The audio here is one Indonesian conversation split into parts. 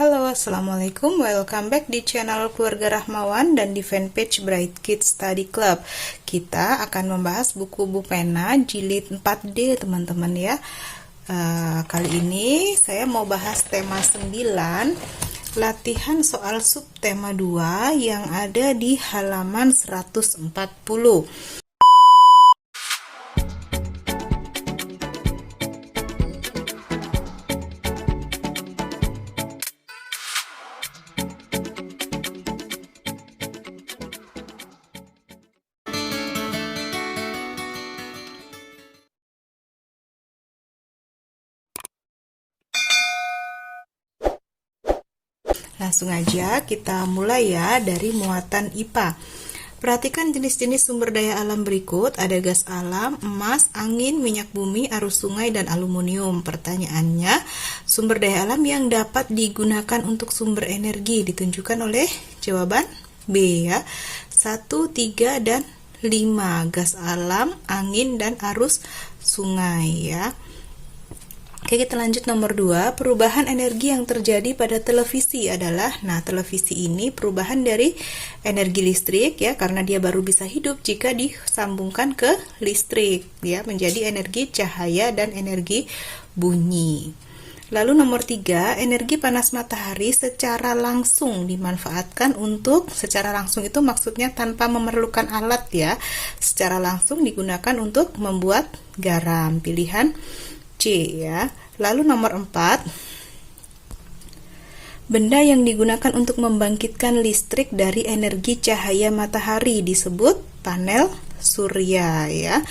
Halo, Assalamualaikum. Welcome back di channel Keluarga Rahmawan dan di fanpage Bright Kids Study Club. Kita akan membahas buku Bu Pena jilid 4D, teman-teman ya. Kali ini saya mau bahas tema 9, latihan soal subtema 2 yang ada di halaman 140. Langsung aja kita mulai ya dari muatan IPA. Perhatikan jenis-jenis sumber daya alam berikut. Ada gas alam, emas, angin, minyak bumi, arus sungai, dan aluminium. Pertanyaannya, sumber daya alam yang dapat digunakan untuk sumber energi ditunjukkan oleh jawaban B ya. 1, 3, dan 5. Gas alam, angin, dan arus sungai ya. Oke, kita lanjut nomor 2. Perubahan energi yang terjadi pada televisi adalah, televisi ini perubahan dari energi listrik ya, karena dia baru bisa hidup jika disambungkan ke listrik ya, menjadi energi cahaya dan energi bunyi. Lalu nomor 3, energi panas matahari secara langsung dimanfaatkan untuk, secara langsung itu maksudnya tanpa memerlukan alat ya, secara langsung digunakan untuk membuat garam. Pilihan C ya. Lalu nomor 4, benda yang digunakan untuk membangkitkan listrik dari energi cahaya matahari disebut panel surya ya.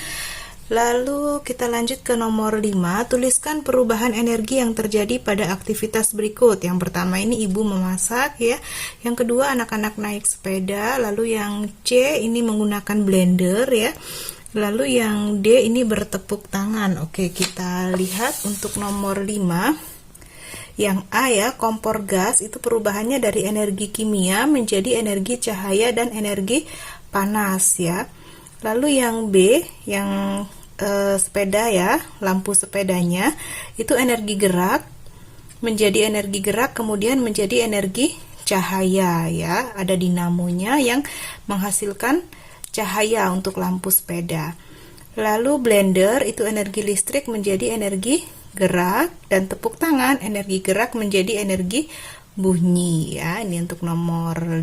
Lalu kita lanjut ke nomor 5, tuliskan perubahan energi yang terjadi pada aktivitas berikut. Yang pertama ini ibu memasak ya. Yang kedua anak-anak naik sepeda. Lalu yang C ini menggunakan blender ya. Lalu yang D ini bertepuk tangan. Oke, kita lihat untuk nomor 5. Yang A ya, kompor gas itu perubahannya dari energi kimia menjadi energi cahaya dan energi panas ya. Lalu yang B, yang sepeda ya, lampu sepedanya itu energi gerak menjadi energi gerak kemudian menjadi energi cahaya ya. Ada dinamonya yang menghasilkan cahaya untuk lampu sepeda. Lalu blender itu energi listrik menjadi energi gerak, dan tepuk tangan energi gerak menjadi energi bunyi ya. Ini untuk nomor 5.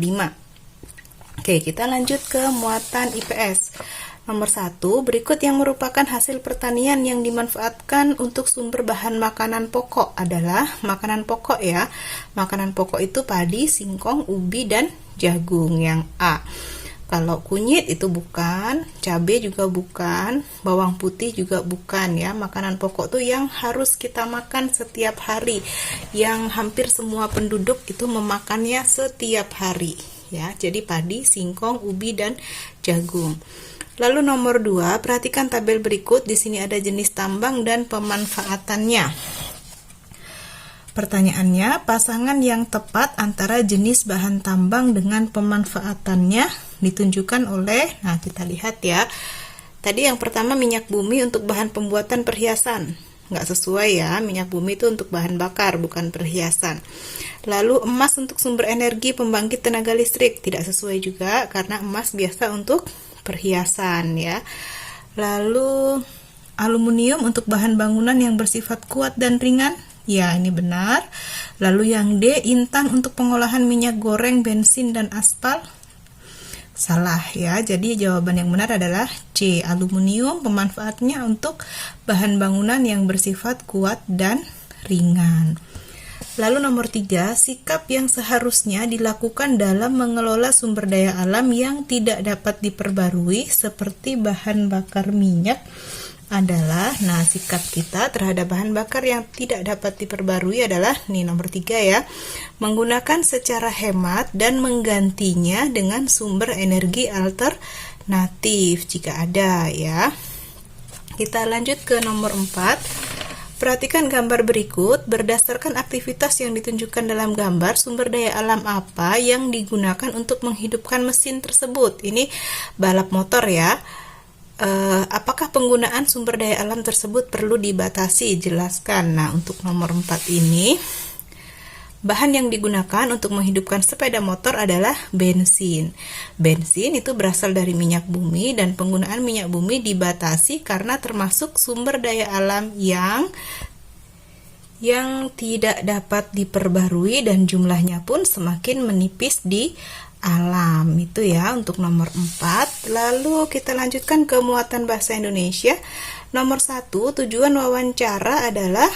Oke, kita lanjut ke muatan IPS. Nomor 1, berikut yang merupakan hasil pertanian yang dimanfaatkan untuk sumber bahan makanan pokok adalah makanan pokok ya. Makanan pokok itu padi, singkong, ubi, dan jagung. Yang A. Kalau kunyit itu bukan, cabai juga bukan, bawang putih juga bukan ya. Makanan pokok tuh yang harus kita makan setiap hari, yang hampir semua penduduk itu memakannya setiap hari ya. Jadi padi, singkong, ubi, dan jagung. Lalu nomor 2, perhatikan tabel berikut. Di sini ada jenis tambang dan pemanfaatannya. Pertanyaannya, pasangan yang tepat antara jenis bahan tambang dengan pemanfaatannya ditunjukkan oleh, kita lihat ya. Tadi yang pertama minyak bumi untuk bahan pembuatan perhiasan. Nggak sesuai ya, minyak bumi itu untuk bahan bakar, bukan perhiasan. Lalu emas untuk sumber energi pembangkit tenaga listrik. Tidak sesuai juga, karena emas biasa untuk perhiasan ya. Lalu aluminium untuk bahan bangunan yang bersifat kuat dan ringan. Ya, ini benar. Lalu yang D, intan untuk pengolahan minyak goreng, bensin, dan aspal. Salah ya. Jadi jawaban yang benar adalah C, aluminium pemanfaatnya untuk bahan bangunan yang bersifat kuat dan ringan. Lalu nomor 3, sikap yang seharusnya dilakukan dalam mengelola sumber daya alam yang tidak dapat diperbarui seperti bahan bakar minyak adalah, sikap kita terhadap bahan bakar yang tidak dapat diperbarui adalah, nomor 3 ya, menggunakan secara hemat dan menggantinya dengan sumber energi alternatif jika ada ya. Kita lanjut ke nomor 4. Perhatikan gambar berikut. Berdasarkan aktivitas yang ditunjukkan dalam gambar, sumber daya alam apa yang digunakan untuk menghidupkan mesin tersebut? Ini balap motor ya. Apakah penggunaan sumber daya alam tersebut perlu dibatasi? Jelaskan. Untuk nomor 4 ini Bahan yang digunakan untuk menghidupkan sepeda motor adalah bensin. Bensin itu berasal dari minyak bumi dan penggunaan minyak bumi dibatasi karena termasuk sumber daya alam yang tidak dapat diperbarui dan jumlahnya pun semakin menipis di alam. Itu ya untuk nomor 4. Lalu kita lanjutkan ke muatan bahasa Indonesia. Nomor 1, tujuan wawancara adalah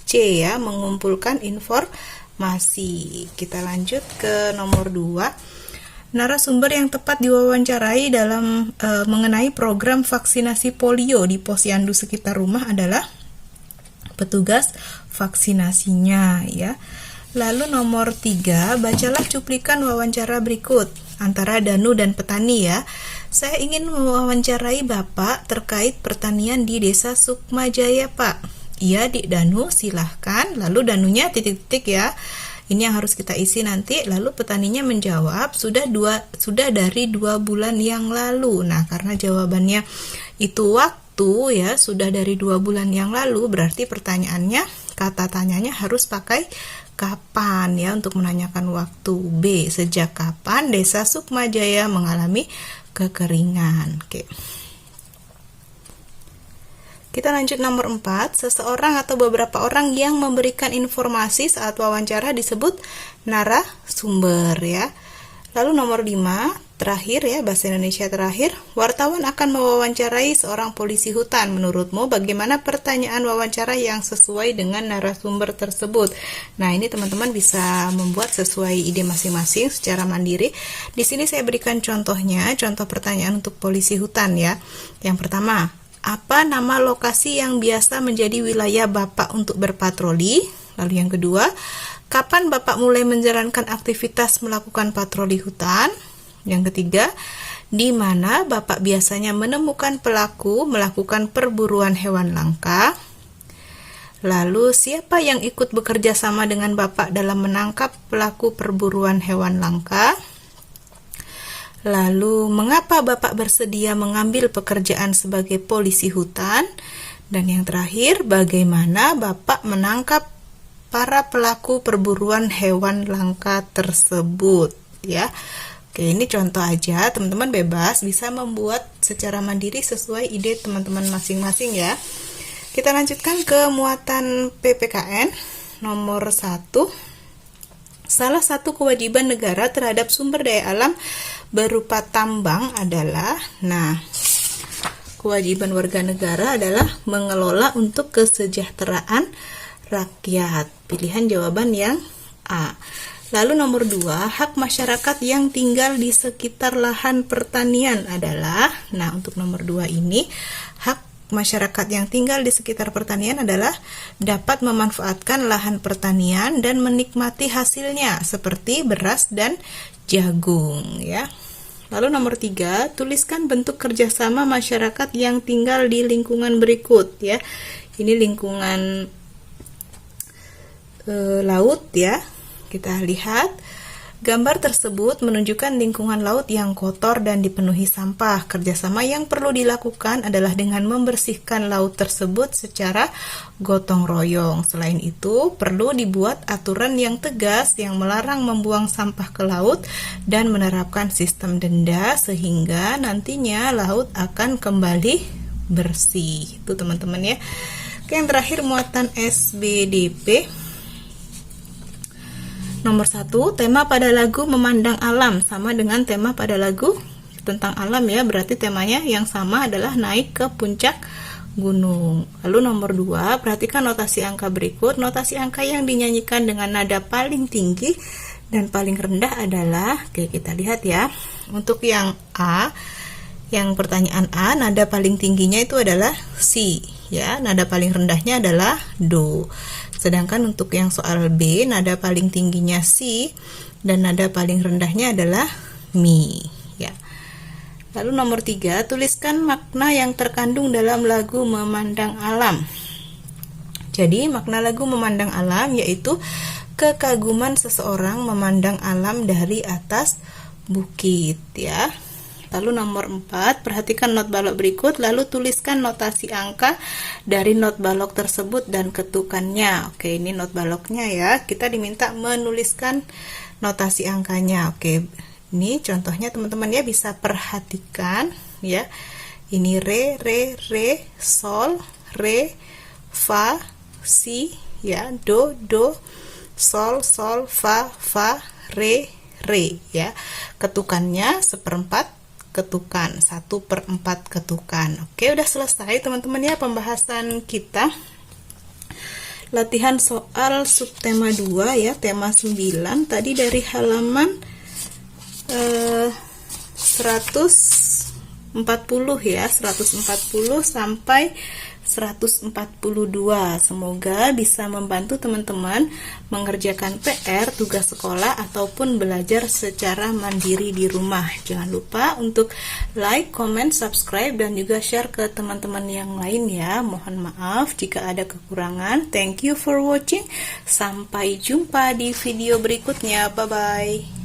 C ya, mengumpulkan informasi. Kita lanjut ke nomor 2. Narasumber yang tepat diwawancarai dalam mengenai program vaksinasi polio di posyandu sekitar rumah adalah petugas vaksinasinya ya. Lalu nomor 3, bacalah cuplikan wawancara berikut antara Danu dan petani ya. Saya ingin mewawancarai Bapak terkait pertanian di Desa Sukmajaya, Pak. Iya, Dik Danu, silahkan. Lalu Danunya titik-titik ya. Ini yang harus kita isi nanti. Lalu petaninya menjawab, sudah dari 2 bulan yang lalu. Nah, karena jawabannya itu waktu ya, sudah dari 2 bulan yang lalu, berarti pertanyaannya, kata tanyanya harus pakai kapan ya untuk menanyakan waktu. B, sejak kapan Desa Sukmajaya mengalami kekeringan. Oke. Kita lanjut nomor 4, seseorang atau beberapa orang yang memberikan informasi saat wawancara disebut narasumber ya. Lalu nomor 5, terakhir ya, bahasa Indonesia terakhir, wartawan akan mewawancarai seorang polisi hutan. Menurutmu bagaimana pertanyaan wawancara yang sesuai dengan narasumber tersebut? Nah, ini teman-teman bisa membuat sesuai ide masing-masing secara mandiri. Di sini saya berikan contohnya, contoh pertanyaan untuk polisi hutan ya. Yang pertama, apa nama lokasi yang biasa menjadi wilayah Bapak untuk berpatroli? Lalu yang kedua, kapan Bapak mulai menjalankan aktivitas melakukan patroli hutan? Yang ketiga, di mana Bapak biasanya menemukan pelaku melakukan perburuan hewan langka? Lalu, siapa yang ikut bekerja sama dengan Bapak dalam menangkap pelaku perburuan hewan langka? Lalu, mengapa Bapak bersedia mengambil pekerjaan sebagai polisi hutan? Dan yang terakhir, bagaimana Bapak menangkap para pelaku perburuan hewan langka tersebut? Ya, oke, ini contoh aja. Teman-teman bebas bisa membuat secara mandiri sesuai ide teman-teman masing-masing ya. Kita lanjutkan ke muatan PPKN nomor 1. Salah satu kewajiban negara terhadap sumber daya alam berupa tambang adalah, kewajiban warga negara adalah mengelola untuk kesejahteraan rakyat. Pilihan jawaban yang A. Lalu nomor 2, hak masyarakat yang tinggal di sekitar lahan pertanian adalah, untuk nomor 2 ini, hak masyarakat yang tinggal di sekitar pertanian adalah dapat memanfaatkan lahan pertanian dan menikmati hasilnya seperti beras dan jagung ya. Lalu nomor 3, tuliskan bentuk kerjasama masyarakat yang tinggal di lingkungan berikut ya. Ini lingkungan laut ya. Kita lihat gambar tersebut menunjukkan lingkungan laut yang kotor dan dipenuhi sampah. Kerjasama yang perlu dilakukan adalah dengan membersihkan laut tersebut secara gotong royong. Selain itu, perlu dibuat aturan yang tegas yang melarang membuang sampah ke laut dan menerapkan sistem denda sehingga nantinya laut akan kembali bersih. Itu teman-teman ya. Oke, yang terakhir muatan SBDP. Nomor 1, tema pada lagu memandang alam sama dengan tema pada lagu tentang alam ya, berarti temanya yang sama adalah naik ke puncak gunung. Lalu nomor 2, perhatikan notasi angka berikut. Notasi angka yang dinyanyikan dengan nada paling tinggi dan paling rendah adalah, kita lihat ya. Untuk yang A, yang pertanyaan A, nada paling tingginya itu adalah Si ya, nada paling rendahnya adalah Do. Sedangkan untuk yang soal B, nada paling tingginya Si dan nada paling rendahnya adalah Mi ya. Lalu nomor 3, tuliskan makna yang terkandung dalam lagu Memandang Alam. Jadi makna lagu Memandang Alam yaitu kekaguman seseorang memandang alam dari atas bukit ya. Lalu nomor 4, perhatikan not balok berikut, lalu tuliskan notasi angka dari not balok tersebut dan ketukannya. Oke, ini not baloknya ya. Kita diminta menuliskan notasi angkanya. Oke, ini contohnya teman-teman ya, bisa perhatikan ya. Ini re, sol, re, fa, si ya, do, sol, fa, re, ya. Ketukannya 1/4 ketukan, 1/4 ketukan. Oke, udah selesai teman-teman ya pembahasan kita. Latihan soal subtema 2 ya, tema 9 tadi dari halaman 140 ya, 140 sampai 142. Semoga bisa membantu teman-teman mengerjakan PR, tugas sekolah, ataupun belajar secara mandiri di rumah. Jangan lupa untuk like, comment, subscribe, dan juga share ke teman-teman yang lain ya. Mohon maaf jika ada kekurangan. Thank you for watching. Sampai jumpa di video berikutnya. Bye-bye.